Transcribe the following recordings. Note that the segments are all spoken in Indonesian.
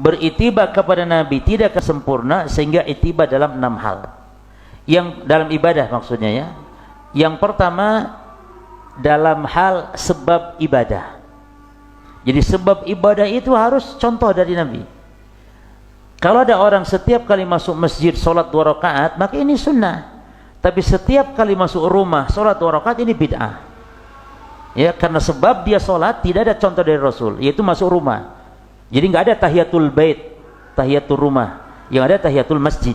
beritiba kepada Nabi tidak sempurna sehingga itiba dalam 6 hal. Yang dalam ibadah maksudnya ya. Yang pertama dalam hal sebab ibadah. Jadi sebab ibadah itu harus contoh dari Nabi. Kalau ada orang setiap kali masuk masjid sholat 2 rakaat, maka ini sunnah. Tapi setiap kali masuk rumah sholat 2 rakaat, ini bid'ah. Ya, karena sebab dia sholat tidak ada contoh dari Rasul, yaitu masuk rumah. Jadi nggak ada tahiyatul bait, tahiyatul rumah. Yang ada tahiyatul masjid.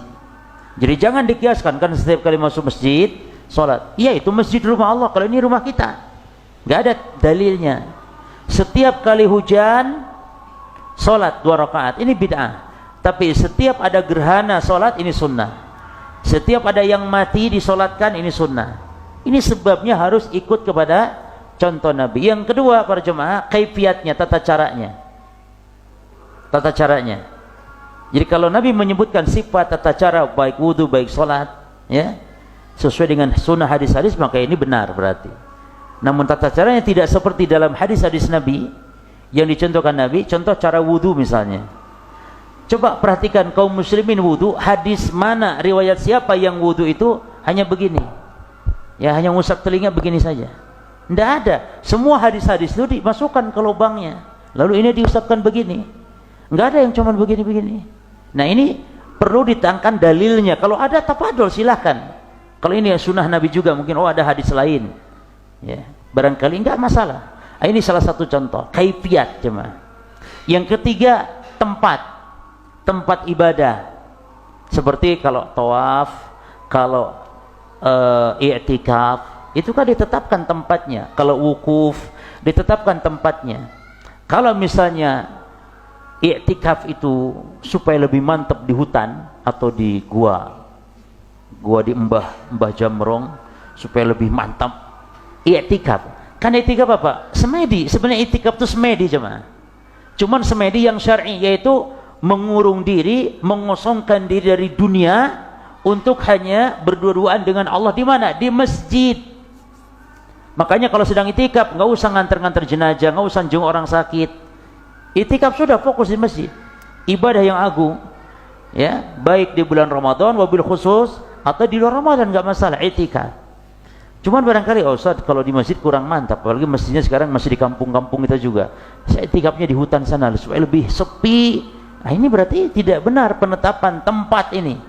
Jadi jangan dikiaskan kan setiap kali masuk masjid sholat. Iya, itu masjid rumah Allah. Kalau ini rumah kita, nggak ada dalilnya. Setiap kali hujan sholat 2 rakaat, ini bid'ah. Tapi setiap ada gerhana sholat, ini sunnah. Setiap ada yang mati disolatkan, ini sunnah. Ini sebabnya harus ikut kepada contoh Nabi. Yang kedua para jemaah, kaifiatnya, tata caranya. Tata caranya. Jadi kalau Nabi menyebutkan sifat tata cara baik wudu baik sholat, ya, sesuai dengan sunnah hadis-hadis, maka ini benar berarti. Namun tata caranya tidak seperti dalam hadis-hadis Nabi yang dicontohkan Nabi. Contoh cara wudu misalnya. Coba perhatikan kaum muslimin wudu, hadis mana, riwayat siapa yang wudu itu hanya begini. Ya, hanya ngusap telinga begini saja. Tidak ada. Semua hadis-hadis itu dimasukkan ke lubangnya. Lalu ini diusapkan begini. Enggak ada yang cuma begini-begini. Nah, ini perlu ditangkan dalilnya. Kalau ada tafadhol silahkan. Kalau ini sunnah Nabi juga mungkin ada hadis lain. Ya, barangkali enggak masalah. Ini salah satu contoh kaifiat jemaah. Yang ketiga, tempat ibadah. Seperti kalau tawaf, kalau i'tikaf, itu kan ditetapkan tempatnya. Kalau wukuf, ditetapkan tempatnya. Kalau misalnya i'tikaf itu supaya lebih mantap di hutan atau di gua di Mbah Jamrong supaya lebih mantap. I'tikaf. Kan i'tikaf apa? Semedi. Sebenarnya i'tikaf itu semedi jemaah. Cuman semedi yang syar'i, yaitu mengurung diri, mengosongkan diri dari dunia untuk hanya berdua-duaan dengan Allah. Di mana? Di masjid. Makanya kalau sedang itikaf nggak usah nganter-nganter jenazah, nggak usah jenguk orang sakit. Itikaf sudah fokus di masjid. Ibadah yang agung, ya, baik di bulan Ramadan wabil khusus atau di luar Ramadan nggak masalah itikaf. Cuman barangkali Ustaz kalau di masjid kurang mantap, apalagi masjidnya sekarang masih di kampung-kampung kita juga. Saya itikafnya di hutan sana supaya lebih sepi. Nah, ini berarti tidak benar penetapan tempat ini.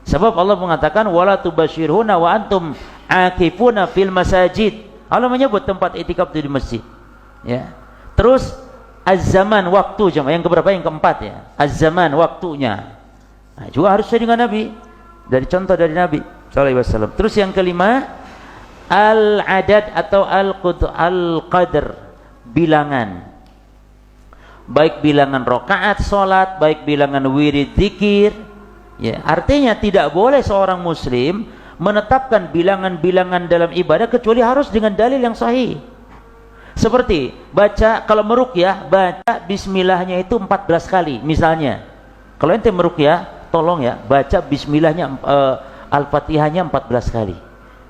Sebab Allah mengatakan wala tubasyirhuna wa antum akifuna fil masajid. Allah menyebut tempat itikaf itu di masjid. Ya. Terus az-zaman, waktu jemaah. Yang keberapa? Yang keempat ya. Az-zaman, waktunya. Nah, juga harus sesuai dengan Nabi. Dari contoh dari Nabi sallallahu alaihi wasallam. Terus yang kelima, al-adad atau al-qadr, bilangan. Baik bilangan rakaat salat, baik bilangan wirid zikir. Ya, artinya tidak boleh seorang muslim menetapkan bilangan-bilangan dalam ibadah kecuali harus dengan dalil yang sahih. Seperti baca, kalau meruqyah baca bismillahnya itu 14 kali misalnya. Kalau ente meruqyah, tolong ya baca bismillahnya Al-Fatihahnya 14 kali.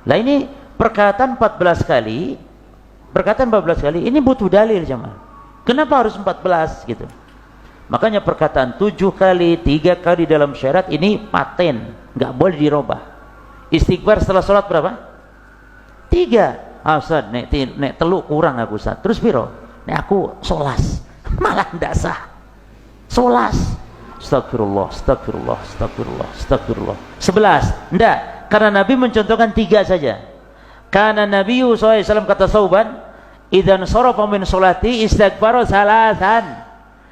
Lah ini perkataan 14 kali, ini butuh dalil jemaah. Kenapa harus 14 gitu? Makanya perkataan 7 kali, 3 kali dalam syarat ini paten, nggak boleh dirubah. Istighfar setelah sholat berapa? 3. Ustaz, nek telu kurang aku Ustaz. Terus piro? Nek aku solas. Malah ndak sah. Solas. Astagfirullah, astagfirullah, astagfirullah, astagfirullah. 11. Ndak, karena Nabi mencontohkan 3 saja. Karena Nabi SAW kata Sauban, idzan sarafa min sholati istighfar salasan.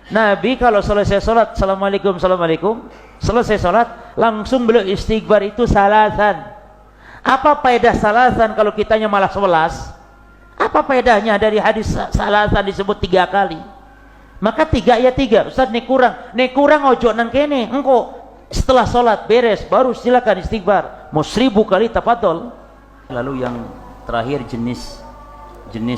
Nabi kalau selesai sholat, assalamualaikum, assalamualaikum, selesai sholat langsung beliau istighfar itu salasan. Apa faedah salasan kalau kitanya malah 11? Apa faedahnya dari hadis salasan disebut 3 kali? Maka 3 ya 3. Ustaz nek kurang ojo nang kene. Engko setelah sholat beres baru silakan istighfar. Mau 1000 kali tafadhol. Lalu yang terakhir jenis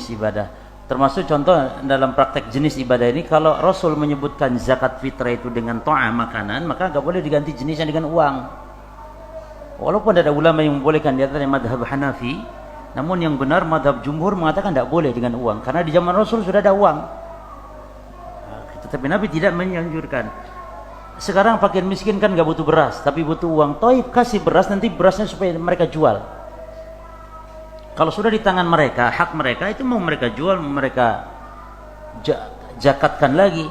ibadah. Termasuk contoh dalam praktek jenis ibadah ini, kalau Rasul menyebutkan zakat fitrah itu dengan to'am, makanan, maka nggak boleh diganti jenisnya dengan uang. Walaupun ada ulama yang membolehkan di atasnya madhab Hanafi, namun yang benar madhab jumhur mengatakan tidak boleh dengan uang, karena di zaman Rasul sudah ada uang. Nah, Tetapi Nabi tidak menyanjurkan. Sekarang fakir miskin kan nggak butuh beras, tapi butuh uang. Toib, kasih beras, nanti berasnya supaya mereka jual. Kalau sudah di tangan mereka, hak mereka itu mau mereka jual, mau mereka zakatkan lagi.